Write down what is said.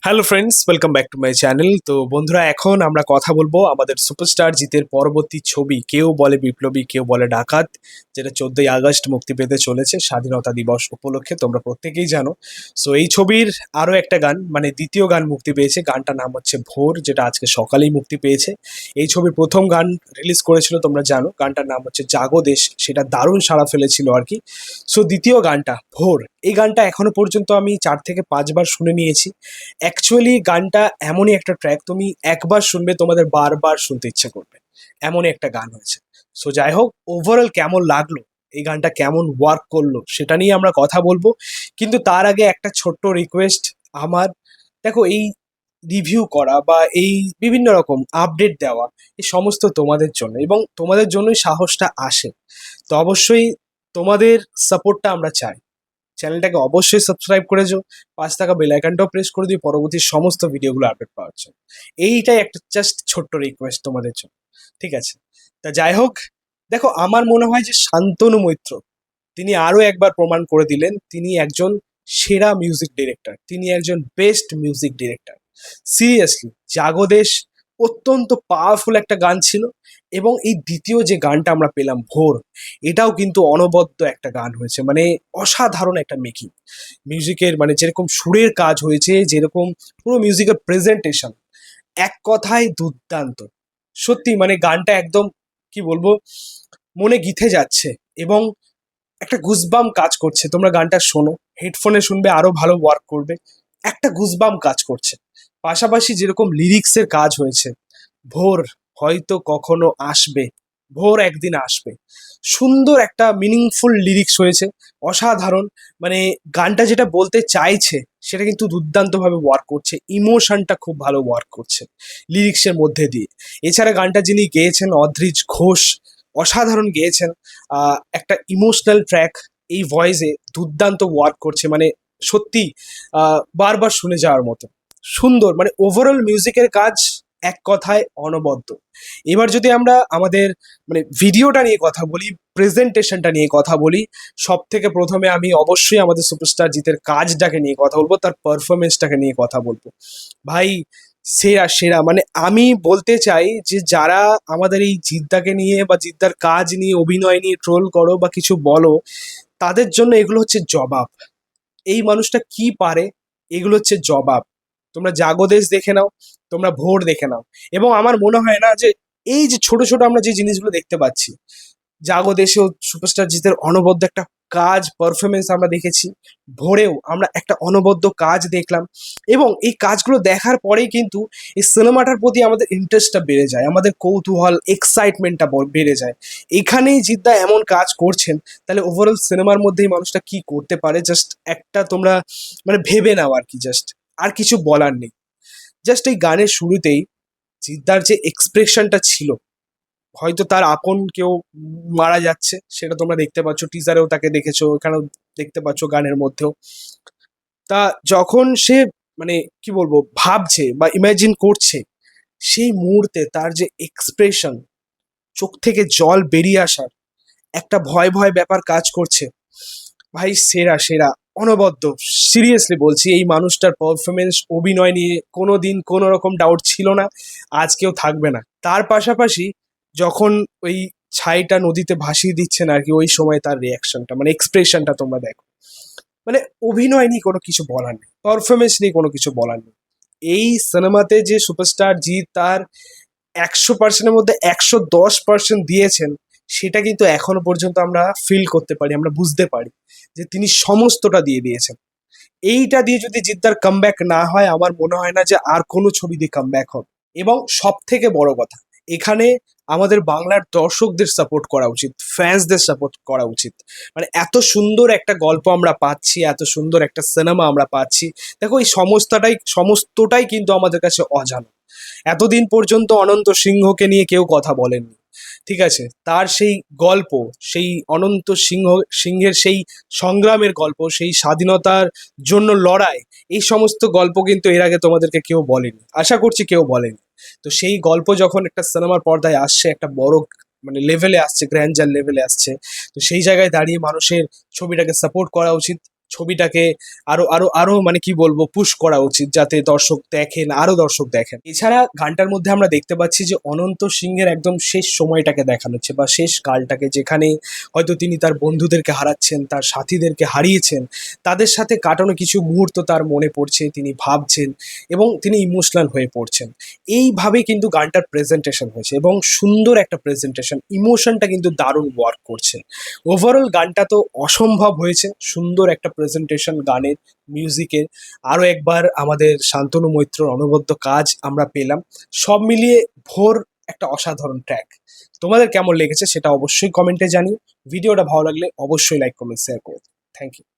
Hello friends, welcome back to my channel. তো বন্ধুরা, এখন আমরা কথা বলবো আমাদের সুপারস্টার জিতের পরবর্তী ছবি কেউ বলে বিপ্লবী কেউ বলে ডাকাত, যেটা 14ই আগস্ট মুক্তি পেতে চলেছে স্বাধীনতা দিবস উপলক্ষে। তোমরা প্রত্যেকেই জানো। সো এই ছবির আরও একটা গান, মানে দ্বিতীয় গান মুক্তি পেয়েছে। গানটার নাম হচ্ছে ভোর, যেটা আজকে সকালেই মুক্তি পেয়েছে। এই ছবির প্রথম গান রিলিজ করেছিল তোমরা জানো, গানটার নাম হচ্ছে জাগো দেশ, সেটা দারুণ সাড়া ফেলেছিল আর কি। সো দ্বিতীয় গানটা ভোর, এই গানটা এখনো পর্যন্ত আমি 4 থেকে 5 বার শুনে নিয়েছি। অ্যাকচুয়ালি গানটা এমনই একটা ট্র্যাক, তুমি একবার শুনবে তোমাদের বারবার শুনতে ইচ্ছে করবে, এমনই একটা গান হয়েছে। সো যাই হোক, ওভারঅল কেমন লাগলো, এই গানটা কেমন ওয়ার্ক করলো, সেটা নিয়ে আমরা কথা বলবো। কিন্তু তার আগে একটা ছোট্ট রিকোয়েস্ট আমার। দেখো, এই রিভিউ করা বা এই বিভিন্ন রকম আপডেট দেওয়া, এই সমস্ত তোমাদের জন্য, এবং তোমাদের জন্যই সাহসটা আসে। তো অবশ্যই তোমাদের সাপোর্টটা আমরা চাই। চ্যানেলটাকে অবশ্যই সাবস্ক্রাইব করেছো, 5 টাকা বেল আইকনটাও প্রেস করে দিই পরবর্তী সমস্ত ভিডিওগুলো আপডেট পাওয়ার জন্য। এইটাই একটা জাস্ট ছোট্ট রিকোয়েস্ট তোমাদের জন্য, ঠিক আছে? তা যাই হোক, দেখো, আমার মনে হয় যে শান্তনু মৈত্র, তিনি আরও একবার প্রমাণ করে দিলেন তিনি একজন সেরা মিউজিক ডিরেক্টর, তিনি একজন বেস্ট মিউজিক ডিরেক্টর। সিরিয়াসলি, জাগোদেশ অত্যন্ত পাওয়ারফুল একটা গান ছিল। এবং এই দ্বিতীয় যে গানটা আমরা পেলাম ভোর, এটাও কিন্তু অনবদ্য একটা গান হয়েছে, মানে অসাধারণ একটা মেকিং মিউজিকের, মানে যেরকম সুরের কাজ হয়েছে, যেরকম পুরো মিউজিকের প্রেজেন্টেশন, এক কথায় দুর্দান্ত। সত্যি মানে গানটা একদম, কি বলবো, মনে গিথে যাচ্ছে। এবং একটা গুজবাম কাজ করছে, তোমরা গানটা শোনো, হেডফোনে শুনবে আরো ভালো ওয়ার্ক করবে। একটা গুজবাম কাজ করছে। পাশাপাশি যেরকম লিরিক্সের কাজ হয়েছে, ভোর হয়তো কখনো আসবে, ভোর একদিন আসবে, সুন্দর একটা মিনিংফুল লিরিক্স হয়েছে, অসাধারণ। মানে গানটা যেটা বলতে চাইছে সেটা কিন্তু দুর্দান্তভাবে ওয়ার্ক করছে, ইমোশনটা খুব ভালো ওয়ার্ক করছে লিরিক্সের মধ্যে দিয়ে। এছাড়া গানটা যিনি গেয়েছেন অদ্রিজ ঘোষ, অসাধারণ গেয়েছেন। একটা ইমোশনাল ট্র্যাক, এই ভয়েসে দুর্দান্ত ওয়ার্ক করছে, মানে সত্যি বারবার শুনে যাওয়ার মতো সুন্দর। মানে ওভারঅল মিউজিকের কাজ এক কথায় অনবদ্য। এবার যদি আমরা আমাদের মানে ভিডিওটা নিয়ে কথা বলি, প্রেজেন্টেশনটা নিয়ে কথা বলি, সব থেকে প্রথমে আমি অবশ্যই আমাদের সুপারস্টার জিতের কাজটাকে নিয়ে কথা বলবো, তার পারফরমেন্সটাকে নিয়ে কথা বলবো। ভাই, সেরা সেরা, মানে আমি বলতে চাই যে যারা আমাদের এই জিদ্দাকে নিয়ে বা জিদ্দার কাজ নিয়ে, অভিনয় নিয়ে ট্রোল করো বা কিছু বলো, তাদের জন্য এগুলো হচ্ছে জবাব। এই মানুষটা কি পারে, এগুলো হচ্ছে জবাব। তোমরা জাগোদেশ দেখে নাও, তোমরা ভোর দেখে নাও। এবং আমার মনে হয় না যে এই যে ছোট ছোট আমরা যে জিনিসগুলো দেখতে পাচ্ছি, জাগোদেশেও সুপারস্টার জিতের অনবদ্য একটা কাজ, পারফরমেন্স আমরা দেখেছি। ভোরেও আমরা একটা অনবদ্য কাজ দেখলাম। এবং এই কাজগুলো দেখার পরেই কিন্তু এই সিনেমাটার প্রতি আমাদের ইন্টারেস্টটা বেড়ে যায়, আমাদের কৌতূহল, এক্সাইটমেন্টটা বেড়ে যায়। এখানেই জিদ্দা এমন কাজ করছেন, তাহলে ওভারঅল সিনেমার মধ্যেই মানুষটা কি করতে পারে, জাস্ট একটা তোমরা মানে ভেবে নাও আর কি। জাস্ট আর কিছু বলার নেই। জাস্ট এই গানের শুরুতেই জিদ্দার যে এক্সপ্রেশনটা ছিল, হয়তো তার আপন কেউ মারা যাচ্ছে, সেটা তোমরা দেখতে পাচ্ছ, টিজারেও তাকে দেখেছো, এখানেও দেখতে পাচ্ছ, গানের মধ্যেও। তা যখন সে মানে কি বলবো ভাবছে বা ইমাজিন করছে, সেই মুহূর্তে তার যে এক্সপ্রেশন, চোখ থেকে জল বেরিয়ে আসার একটা ভয় ভয় ব্যাপার কাজ করছে, ভাই সেরা সেরা, অনবদ্য। সিরিয়াসলি বলছি, এই মানুষটার পারফরমেন্স, অভিনয় নিয়ে কোনো দিন কোনো রকম ডাউট ছিল না, আজকেও থাকবে না। তার পাশাপাশি যখন ওই ছাইটা নদীতে ভাসিয়ে দিচ্ছেন আর কি, ওই সময় তার রিয়াকশনটা, মানে এক্সপ্রেশনটা তোমরা দেখো, মানে অভিনয় নিয়ে কোনো কিছু বলার নেই, পারফরমেন্স নিয়ে কোনো কিছু বলার নেই। এই সিনেমাতে যে সুপারস্টার জিৎ তার 100%-এর মধ্যে 110% দিয়েছেন, সেটা কিন্তু এখনো পর্যন্ত আমরা ফিল করতে পারি, আমরা বুঝতে পারি যে তিনি সমস্তটা দিয়ে দিয়েছেন। এইটা দিয়ে যদি জিদ্দার কামব্যাক না হয়, আমার মনে হয় না যে আর কোনো ছবি দিয়ে কামব্যাক হবে। এবং সব থেকে বড় কথা, এখানে আমাদের বাংলার দর্শকদের সাপোর্ট করা উচিত, ফ্যান্সদের সাপোর্ট করা উচিত। মানে এত সুন্দর একটা গল্প আমরা পাচ্ছি, এত সুন্দর একটা সিনেমা আমরা পাচ্ছি। দেখো, এই সমস্তটাই কিন্তু আমাদের কাছে অজানা। এতদিন পর্যন্ত অনন্ত সিংহকে নিয়ে কেউ কথা বলেননি, ঠিক আছে? তার সেই গল্প, সেই অনন্ত সিংহের সেই সংগ্রামের গল্প, সেই স্বাধীনতার জন্য লড়াই, এই সমস্ত গল্প কিন্তু এর আগে তোমাদেরকে কেউ বলেনি, আশা করছি কেউ বলেনি। তো সেই গল্প যখন একটা সিনেমার পর্দায় আসছে, একটা বড় মানে লেভেলে আসছে, গ্র্যান্ডার লেভেলে আসছে, তো সেই জায়গায় দাঁড়িয়ে মানুষের ছবিটাকে সাপোর্ট করা উচিত। ছবিটাকে আরো আরো আরো মানে কি বলবো পুশ করা উচিত, যাতে দর্শক দেখেন, আরো দর্শক দেখেন। এছাড়া গানটার মধ্যে আমরা দেখতে পাচ্ছি যে অনন্ত সিংহের একদম শেষ সময়টাকে দেখানো হচ্ছে, বা শেষ কালটাকে, যেখানে হয়তো তিনি তার বন্ধুদেরকে হারাচ্ছেন, তার সাথীদেরকে হারিয়েছেন, তাদের সাথে কাটানো কিছু মুহূর্ত তার মনে পড়ছে, তিনি ভাবছেন এবং তিনি ইমোশনাল হয়ে পড়ছেন। এইভাবে কিন্তু গানটার প্রেজেন্টেশন হয়েছে এবং সুন্দর একটা প্রেজেন্টেশন, ইমোশনটা কিন্তু দারুণ ওয়ার্ক করছে। ওভারঅল গানটা তো অসম্ভব হয়েছে, সুন্দর একটা প্রেজেন্টেশন গানের, মিউজিকের। আরও একবার আমাদের শান্তনু মৈত্রর অনবদ্য কাজ আমরা পেলাম। সব মিলিয়ে ভোর একটা অসাধারণ ট্র্যাক। তোমাদের কেমন লেগেছে সেটা অবশ্যই কমেন্টে জানিও। ভিডিওটা ভালো লাগলে অবশ্যই লাইক, কমেন্ট, শেয়ার করো। Thank you.